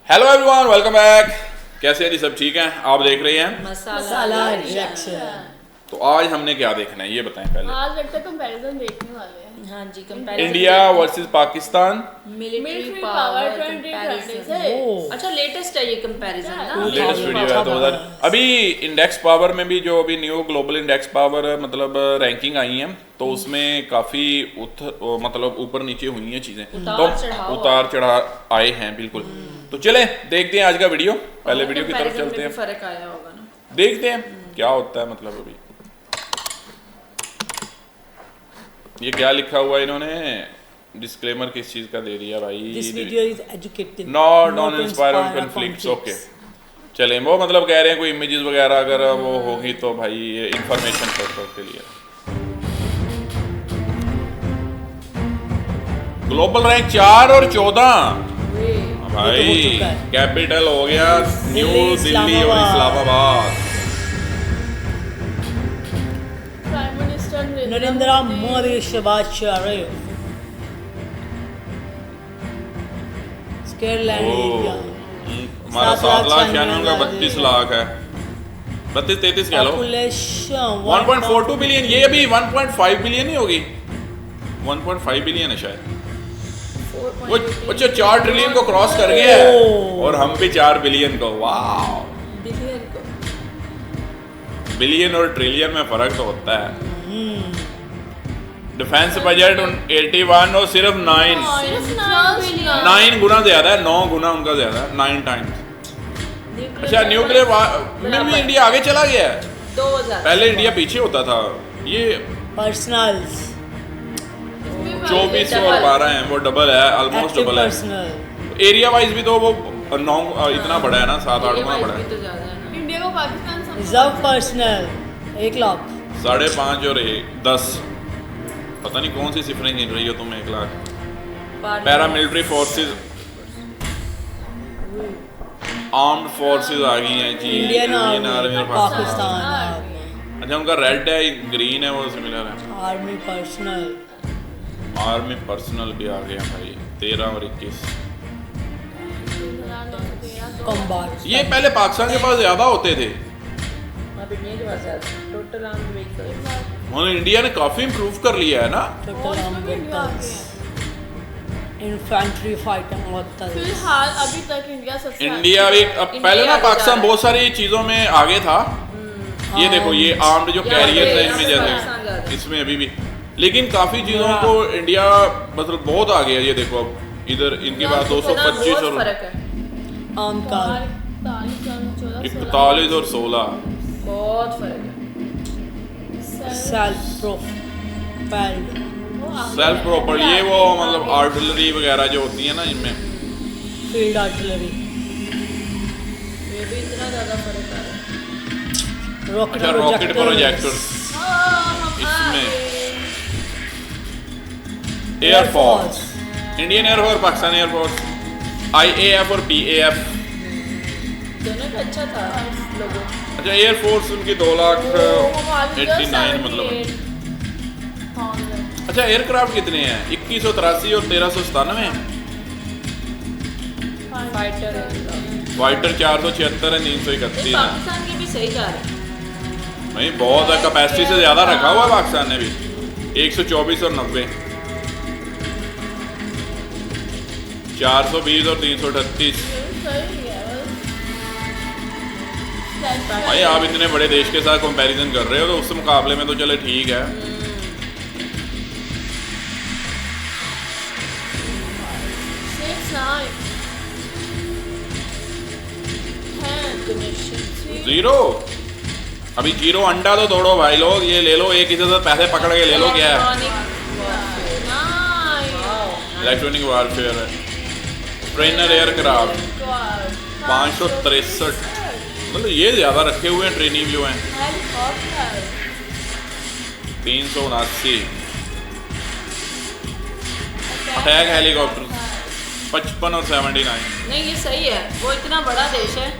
Hello everyone, welcome back. कैसे हैं जी? सब ठीक हैं? आप देख रहे हैं मसाला रिएक्शन। तो आज हमने क्या देखना है ये बताएं पहले। आज लगता है कंपैरिजन देखने वाले हैं। हाँ जी, comparison India versus Pakistan, military Military power power comparison. अच्छा, लेटेस्ट है ये कंपैरिजन ना। लेटेस्ट वीडियो है 2000। अभी इंडेक्स पावर में भी जो अभी न्यू ग्लोबल इंडेक्स पावर मतलब रैंकिंग आई है तो उसमें काफी मतलब ऊपर नीचे हुई हैं चीजें, तो उतार चढ़ाव आए हैं बिल्कुल। तो चले देखते हैं आज का वीडियो। पहले वीडियो की तरफ चलते हैं, फर्क आया होगा ना, देखते हैं क्या होता है। मतलब अभी ये क्या लिखा हुआ है इन्होंने, डिस्क्लेमर किस चीज का दे दिया भाई। This video is educative. Not on inspire on conflicts. Okay चलें, वो मतलब कह रहे हैं कोई इमेजेस वगैरह अगर वो होगी तो भाई ये इंफॉर्मेशन पर्पस के लिए। ग्लोबल रैंक 4 और 14 भाई, कैपिटल हो गया न्यू दिल्ली और इस्लामाबाद। प्राइम मिनिस्टर नरेंद्र मोदी, शहबाज शरीफ, स्कॉटलैंड, इंडिया। हमारा 7 लाख 96 का 32 लाख है, 32-33 कह लो। 1.42 बिलियन, ये अभी 1.5 बिलियन ही होगी, 1.5 बिलियन है शायद। वो अच्छा 4 ट्रिलियन को क्रॉस कर गया है और हम भी 4 बिलियन को। वाह, बिलियन और ट्रिलियन में फर्क तो होता है। डिफेंस बजट 81 और सिर्फ 9 गुना ज्यादा है, 9 गुना उनका ज्यादा है, 9 टाइम्स। अच्छा न्यूक्लियर में भी इंडिया आगे चला गया है, 2000 पहले इंडिया पीछे होता था। ये पर्सनल्स 24 और 12 है, वो डबल है, ऑलमोस्ट डबल है। पर्सनल एरिया वाइज भी तो वो 9 इतना बड़ा है ना, 7-8 गुना बड़ा है। तो ज्यादा है ना। इंडिया को पाकिस्तान समझ रिजर्व पर्सनल 1 लाख। 5.5 और 10, पता नहीं कौन सी सिफरें गिन रही हो तुम। 1 lakh. Paramilitary forces, armed forces आ गई हैं जी, इंडियन आर्मी और पाकिस्तान आर्मी। अच्छा उनका रेड है, ग्रीन है, वो सिमिलर है। आर्मी पर्सनल, आर्मी पर्सनल भी आ गया भाई, 13 और 21। कॉम्बैट। ये पहले पाकिस्तान के पास ज्यादा होते थे, अब इंडिया के पास ज्यादा टोटल आर्म्ड व्हीकल्स। और इंडिया ने काफी इम्प्रूव कर लिया है ना। Total arm vehicles, infantry fighter vehicles. फिलहाल अभी तक इंडिया सबसे इंडिया भी अब पहले ना पाकिस्तान बहुत सारी चीजों में आगे था। ये देखो ये आर्म्ड जो कैरियर है इनमें जैसे इसमें अभी भी, लेकिन काफी चीजों को इंडिया मतलब बहुत आगे है। ये देखो अब इधर इनके पास 225 और फर्क है, आर्म कार 41 और 16, बहुत फर्क है। Self propelled self proper. ये वो मतलब आर्टिलरी वगैरह जो होती है ना इनमें, फील्ड आर्टिलरी, ये भी इतना ज्यादा फर्क आ रहा है। रॉकेट अच्छा रॉकेट प्रोजेक्टर इसमें, air force, Indian air force, Pakistan air force, IAF और PAF दोनों का अच्छा था लोगों। अच्छा एयरफोर्स उनकी 2,89,000 मतलब। अच्छा एयरक्राफ्ट कितने हैं? 2183 और 1397 फाइटर फाइटर 476 है, 331 है। पाकिस्तान की भी सही जा रही है। नहीं बहुत है, कैपेसिटी से ज्यादा रखा हुआ है पाकिस्तान ने भी। 124 और 90, 420 और 338। भाई आप इतने बड़े देश के साथ कंपैरिजन कर रहे हो तो उस मुकाबले में तो चले ठीक है। जीरो, अभी जीरो अंडा तो तोड़ो भाई लोग, ये ले लो एक इधर से पैसे पकड़ के ले लो। क्या है? इलेक्ट्रॉनिक वारफेयर है। ट्रेनर एयरक्राफ्ट 563, मतलब ये ज्यादा रखे हुए हैं। ट्रेनिंग जो हैं 379। अटैक हेलीकॉप्टर 55 और 79। नहीं ये सही है, वो इतना बड़ा देश है।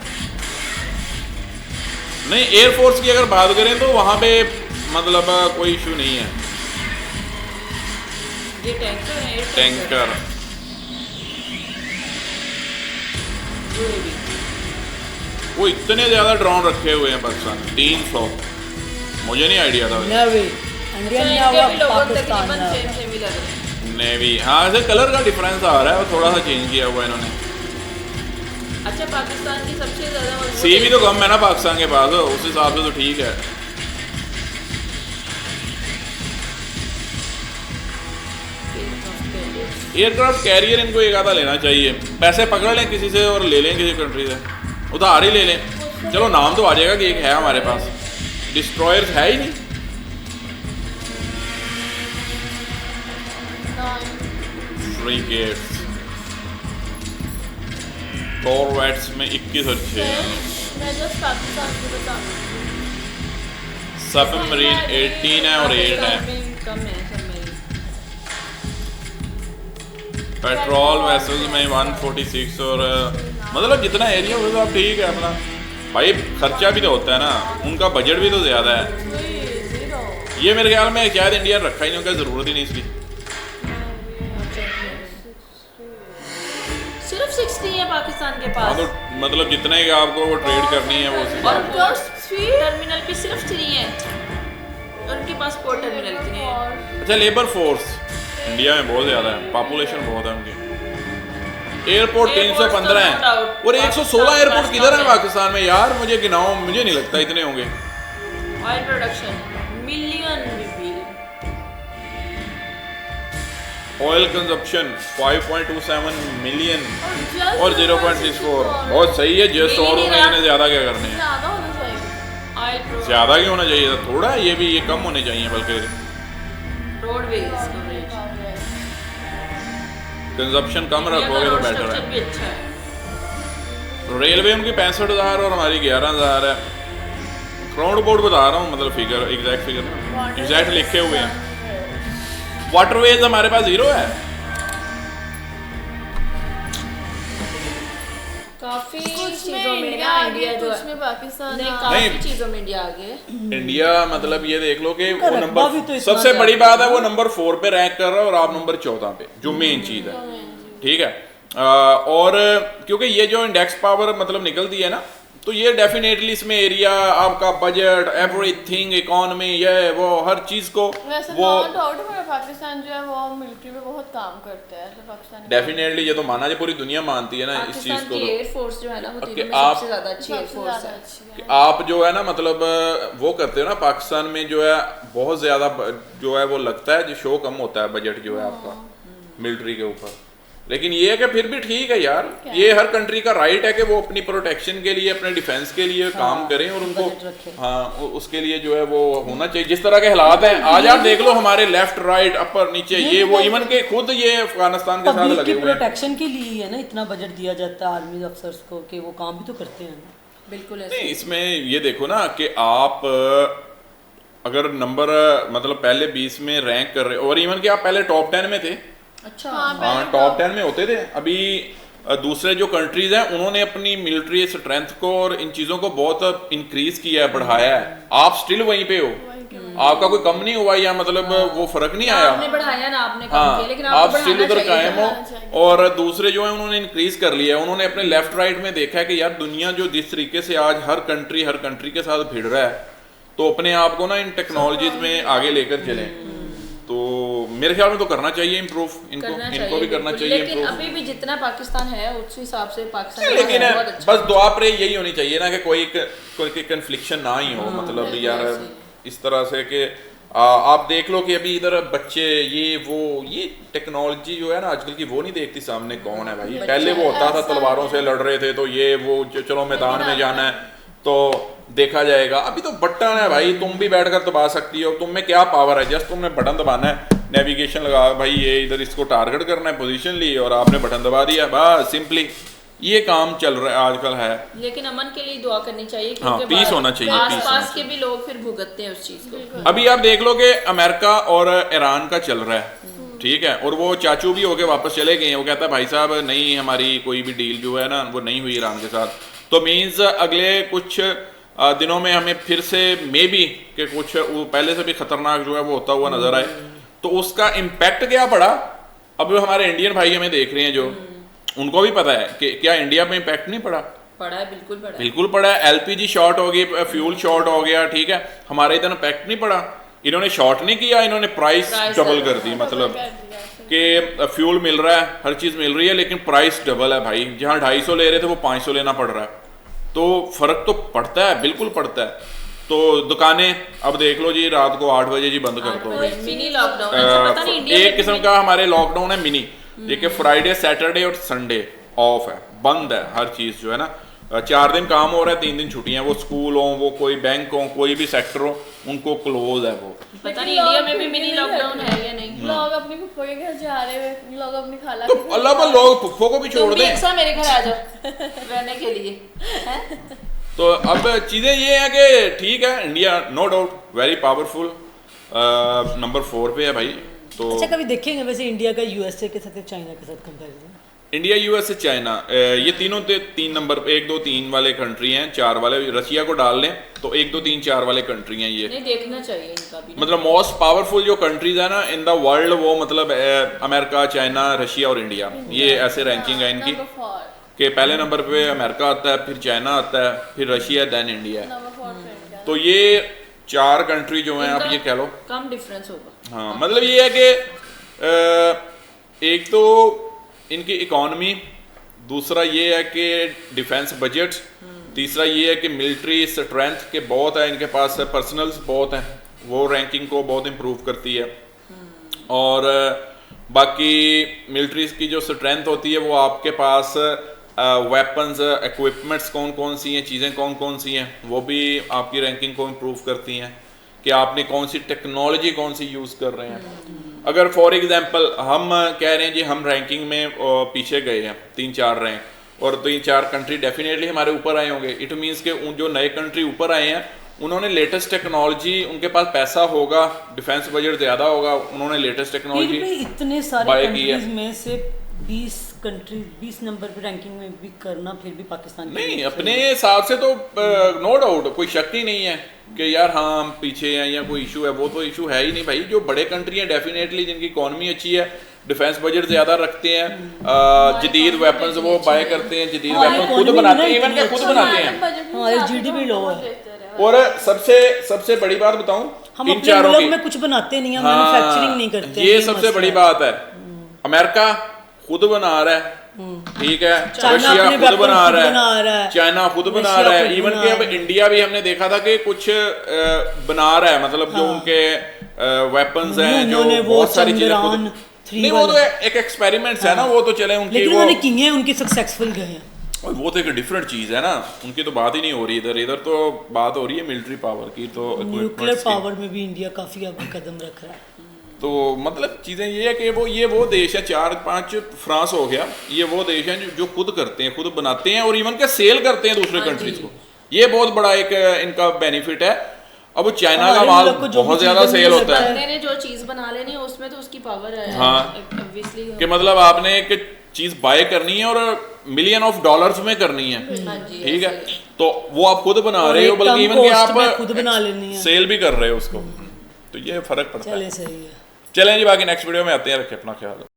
नहीं एयरफोर्स की अगर बात करें तो वहाँ पे मतलब कोई इशू नहीं है। ये टैंकर है, टैंकर यूएवी। वो इतने ज्यादा ड्रोन रखे हुए हैं पाकिस्तान, 300। मुझे नहीं आइडिया था। नेवी इंडियन इनके भी लोगो पाकिस्तान तकरीबन सेम सेम ही लग रहे हैं। नेवी, हाँ ऐसे कलर का डिफरेंस आ रहा है, वो थोड़ा सा चेंज किया हुआ है इन्होंने। अच्छा, पाकिस्तान की सबसे ज्यादा मजबूत सी भी तो कम है ना पाकिस्तान के पास, उस हिसाब से तो ठीक है। एयरक्राफ्ट कैरियर इनको एक आधा लेना चाहिए, पैसे पकड़ लें किसी से और ले लें किसी कंट्री से, उधार ही ले लें। चलो नाम तो आ जाएगा कि एक है हमारे पास, डिस्ट्रॉयर्स है ही नहीं। फ्रिगेट्स, कॉरवेट्स में 21 अच्छे हैं, मैं जस्ट पाकिस्तान को बता सबमरीन 18 है और 8 है। कम है सबमरीन। पेट्रोल वेसल्स में 146 और मतलब जितना एरिया होगा अब ठीक है अपना। भाई खर्चा भी तो होता है ना, उनका बजट भी तो ज़्यादा है। ये मेरे ख्याल में शायद इंडिया रखा ही नहीं, उनका ज़रूरत ही नहीं इसकी। सिर्फ 60 है पाकिस्तान के हाँ पास। तो मतलब जितने की आपको वो ट्रेड करनी है वो उसी और हिसाब से। पोर्ट टर्मिनल पे सिर्फ 3 है और उनके पास पोर्ट टर्मिनल इतने हैं। अच्छा, लेबर फोर्स इंडिया में बहुत ज़्यादा है, पॉपुलेशन बहुत है उनकी। एयरपोर्ट 315 है और 116 एयरपोर्ट किधर है पाकिस्तान में यार? मुझे गिनाओ, मुझे नहीं लगता इतने होंगे। Oil production million BP. Oil consumption 5.27 million just और 0.64। बहुत सही है, जस्ट और में इन्हें ज़्यादा क्या करने हैं? ज़्यादा होना चाहिए। ऑयल प्रो ज़्यादा क्यों होना चाहिए? थोड़ा है, ये कम होने चाहिए बल्कि। रोडवेज कवरेज कंजप्शन कम रखोगे तो बेटर है। भी अच्छा है। रेलवे उनकी 65,000 और हमारी 11,000 है। क्राउड बोर्ड बता रहा हूँ, मतलब फिगर एग्जैक्ट फिगर ना, एग्जैक्ट लिखे हुए हैं। वाटरवेज हमारे पास 0 है। काफी कुछ चीजों में में इंडिया ना आ इंडिया गया, जो कुछ में पाकिस्तान नहीं, आ काफी नहीं। चीजों में इंडिया आगे है। इंडिया मतलब ये देख लो कि वो रकबा नंबर भी तो इतना सबसे बड़ी ज्यादा बात है, वो नंबर 4 पे रैंक कर रहा है और आप नंबर 14 पे, जो मेन चीज़ है। ठीक है। और क्योंकि ये जो इंडेक्स पावर मतलब निकलती है ना, तो ये डेफिनेटली इसमें एरिया, आपका बजट, एवरीथिंग, इकोनॉमी, ये वो हर चीज़ को वैसे वो नो डाउट है पाकिस्तान जो है वो मिलिट्री में बहुत काम करता है, तो पाकिस्तान डेफिनेटली ये तो माना जाए, पूरी दुनिया मानती है ना इस चीज़ पाकिस्तान को। की एयरफोर्स जो है ना वो कि तीनों में आप- सबसे ज्यादा अच्छी सबसे एयरफोर्स ज़्यादा है। अच्छी कि है। आप जो है ना मतलब वो करते हो ना, पाकिस्तान में जो है बहुत ज़्यादा जो है वो लगता है, जो शो कम होता है बजट जो है आपका मिलिट्री के ऊपर। लेकिन ये है कि फिर भी ठीक है यार, ये हर कंट्री का राइट है कि वो अपनी प्रोटेक्शन के लिए, अपने डिफेंस के लिए काम करें और उनको बजट रखें। हाँ उसके लिए जो है वो होना चाहिए। जिस तरह के हालात हैं आज आप देख लो, हमारे लेफ्ट राइट अपर नीचे ये वो, इवन के खुद ये अफगानिस्तान के साथ पब्लिक लगे की हुए हैं। प्रोटेक्शन के लिए ही है ना इतना बजट दिया जाता है आर्मी अफसर्स को, कि वो काम भी तो करते हैं ना। बिल्कुल नहीं, ऐसे। इसमें ये देखो ना कि आप अगर नंबर मतलब पहले 20 में रैंक कर रहे हो, और इवन कि आप पहले टॉप 10 में थे। अच्छा हाँ, टॉप 10 में होते थे। अभी दूसरे जो कंट्रीज हैं उन्होंने अपनी मिलिट्री स्ट्रेंथ को और इन चीज़ों को बहुत इंक्रीज किया है, बढ़ाया है। आप स्टिल वहीं पे हो, आपका कोई कम नहीं हुआ या मतलब वो फर्क नहीं आया। आपने बढ़ाया ना, आपने कम हाँ, किया, लेकिन आप आपको स्टिल बढ़ाना उधर चाहिए कायम था। हो। और दूसरे जो है उन्होंने इंक्रीज कर लिया है, उन्होंने अपने लेफ्ट राइट में देखा है कि यार दुनिया जो जिस तरीके से आज हर कंट्री के साथ भिड़ रहा है, तो अपने आप को ना इन टेक्नोलॉजीज में आगे लेकर चलें। तो मेरे ख्याल में तो करना चाहिए इम्प्रूव, इनको भी करना चाहिए लेकिन इम्प्रूव। अभी भी जितना पाकिस्तान है उस हिसाब से पाकिस्तान लेकिन बहुत अच्छा बस दुआ प्रे यही होनी चाहिए ना कि कोई कन्फ्लिक्शन ना ही हो, मतलब यार इस तरह से कि आप देख लो कि अभी इधर बच्चे ये टेक्नोलॉजी जो है ना आजकल की, वो नहीं देखती सामने कौन है भाई। पहले वो होता था तलवारों से लड़ रहे थे, तो ये वो चलो मैदान में जाना है तो देखा जाएगा। अभी तो बटन है भाई, तुम भी बैठकर दबा सकती हो, तुम में क्या पावर है, जस्ट तुमने बटन दबाना है, नेविगेशन लगा भाई, ये इधर इसको टारगेट करना है, पोजीशन ली और आपने बटन दबा दिया, बस सिंपली ये काम चल रहा है आजकल है। लेकिन अमन के लिए दुआ करनी चाहिए, हाँ, क्योंकि पीस होना चाहिए, पीस होना आसपास के भी लोग फिर भुगतते हैं उस चीज को। अभी आप देख लो कि अमेरिका और ईरान का चल रहा है, ठीक है, और वो चाचू भी होके वापस चले गए हैं। वो कहता है भाई साहब नहीं, हमारी कोई भी डील जो है ना वो नहीं हुई ईरान के साथ, तो मीन्स अगले कुछ दिनों में हमें फिर से मे बी कि कुछ वो पहले से भी खतरनाक जो है वो होता हुआ नजर आए। तो उसका इम्पैक्ट क्या पड़ा, अब हमारे इंडियन भाई हमें देख रहे हैं जो, उनको भी पता है कि क्या इंडिया में इम्पैक्ट नहीं पड़ा, पड़ा है, बिल्कुल पड़ा है। बिल्कुल पड़ा है। एलपीजी शॉर्ट हो गई, फ्यूल शॉर्ट हो गया, ठीक है, हमारे इधर इम्पैक्ट नहीं पड़ा। इन्होंने शॉर्ट नहीं किया, इन्होंने प्राइस डबल कर दी, मतलब कि फ्यूल मिल रहा है, हर चीज़ मिल रही है, लेकिन प्राइस डबल है भाई। जहाँ 250 ले रहे थे वो 500 लेना पड़ रहा है, तो फ़र्क तो पड़ता है, बिल्कुल पड़ता है। तो दुकानें अब देख लो जी, रात को 8 बजे जी बंद कर दो। मिनी लॉकडाउन है, पता नहीं इंडिया एक किस्म का हमारे लॉकडाउन है मिनी, देखिए फ्राइडे सैटरडे और संडे ऑफ है, बंद है हर चीज़ जो है ना। 4 दिन काम हो रहा है, 3 दिन छुट्टियां, वो स्कूल हो, वो कोई बैंक हो, कोई भी सेक्टर हो, उनको क्लोज है वो। पता नहीं इंडिया में भी मिनी लॉकडाउन है या नहीं। लोग अपनी फुफ्फो के घर जा रहे हैं, लोग अपनी खाला तो के घर अल्लाह पर लोग फुफ्फो को भी छोड़ तुम भी दें। एक साथ मेरे घर आ जाओ रहने के लिए, हैं? तो अब चीज़ें ये हैं कि ठीक है, India no doubt very powerful, number 4 पे है भाई। तो अच्छा, कभी देखेंगे वैसे इंडिया का यूएसए के साथ या चाइना के साथ कंपैरिजन? इंडिया, यूएसए, चाइना, ये तीनों 3 नंबर पे, 1 2 3 वाले कंट्री हैं, 4 वाले रशिया को डाल लें तो 1 2 3 4 वाले कंट्री हैं ये। नहीं, देखना चाहिए इनका भी। मतलब मोस्ट पावरफुल जो कंट्रीज है ना इन द वर्ल्ड, वो मतलब अमेरिका, चाइना, रशिया और इंडिया, ये ऐसे रैंकिंग है इनकी नंबर 4 कि पहले नंबर पे अमेरिका आता है, फिर चाइना आता है, फिर रशिया, देन इंडिया है। नंबर 4 पे इंडिया। तो ये 4 कंट्री जो हैं, आप ये कह लो, कम डिफरेंस होगा। हाँ, मतलब ये है कि एक तो इनकी इकॉनमी, दूसरा ये है कि डिफेंस बजट, तीसरा ये है कि मिलिट्री स्ट्रेंथ के बहुत है इनके पास, पर्सनल्स बहुत हैं, वो रैंकिंग को बहुत इम्प्रूव करती है। और बाकी मिलिट्रीज की जो स्ट्रेंथ होती है वो आपके पास वेपन्स, इक्विपमेंट्स कौन कौन सी हैं, चीज़ें कौन कौन सी हैं, वो भी आपकी रैंकिंग को इम्प्रूव करती हैं कि आपने कौन सी टेक्नोलॉजी कौन सी यूज़ कर रहे हैं। अगर फॉर एग्जांपल हम कह रहे हैं जी हम रैंकिंग में पीछे गए हैं 3-4 रैंक, और 3-4 कंट्री डेफिनेटली हमारे ऊपर आए होंगे, इट मीन्स के उन जो नए कंट्री ऊपर आए हैं उन्होंने लेटेस्ट टेक्नोलॉजी, उनके पास पैसा होगा, डिफेंस बजट ज़्यादा होगा, उन्होंने लेटेस्ट टेक्नोलॉजी इतने सारे कंट्रीज में से 20 नंबर पे रैंकिंग में भी करना फिर भी पाकिस्तान के नहीं, लिए अपने हिसाब से तो नो डाउट कोई शक ही नहीं है कि यार हाँ हम पीछे हैं या कोई इशू है, वो तो इशू है ही नहीं भाई। जो बड़े कंट्री हैं डेफिनेटली जिनकी इकॉनमी अच्छी है, डिफेंस बजट ज़्यादा रखते हैं, जदीद वेपन्स वो बाय करते हैं, जदीद वेपन खुद बनाते हैं, इवन के खुद बनाते हैं, हमारे जीडीपी लो है। और सबसे बड़ी बात बताऊं, हम इन अपने चारों मुल्क की, में कुछ बनाते नहीं, हम हाँ, मैन्युफैक्चरिंग नहीं करते, ये सबसे बड़ी बात है। अमेरिका खुद बना रहा है, ठीक है, रशिया खुद बना रहा है, चाइना खुद बना रहा है, इवन कि अब इंडिया भी हमने देखा था कि कुछ बना रहा है, मतलब जो उनके वेपन्स हैं, जो बहुत सारी चीजें, नहीं वो तो एक एक्सपेरिमेंट्स है ना, वो तो चले उनकी, लेकिन उन्होंने किए हैं, उनके सक्सेसफुल गए हैं, वो तो एक डिफरेंट चीज है ना, उनकी तो बात ही नहीं हो रही इधर तो बात हो रही है मिलिट्री पावर की। तो न्यूक्लियर पावर में भी इंडिया काफी अब कदम रख रहा है। तो मतलब चीज़ें ये है कि वो देश है, 4-5 फ्रांस हो गया, ये वो देश हैं जो खुद करते हैं, खुद बनाते हैं, और इवन के सेल करते हैं दूसरे कंट्रीज को, ये बहुत बड़ा एक इनका बेनिफिट है। अब चाइना का माल बहुत ज्यादा सेल होता है, बंदे ने जो चीज बना लेनी है उसमें तो उसकी पावर है, हाँ, ऑब्वियसली कि मतलब आपने एक चीज बाय करनी है और $millions of dollars में करनी है, ठीक है, तो वो आप खुद बना रहे हो, बल्कि इवन कि आप खुद बना लेनी है, सेल भी कर रहे हो उसको, तो ये फर्क पड़ता है। चले सही है। चलें जी, बाकी नेक्स्ट वीडियो में आते हैं, रखें अपना ख्याल।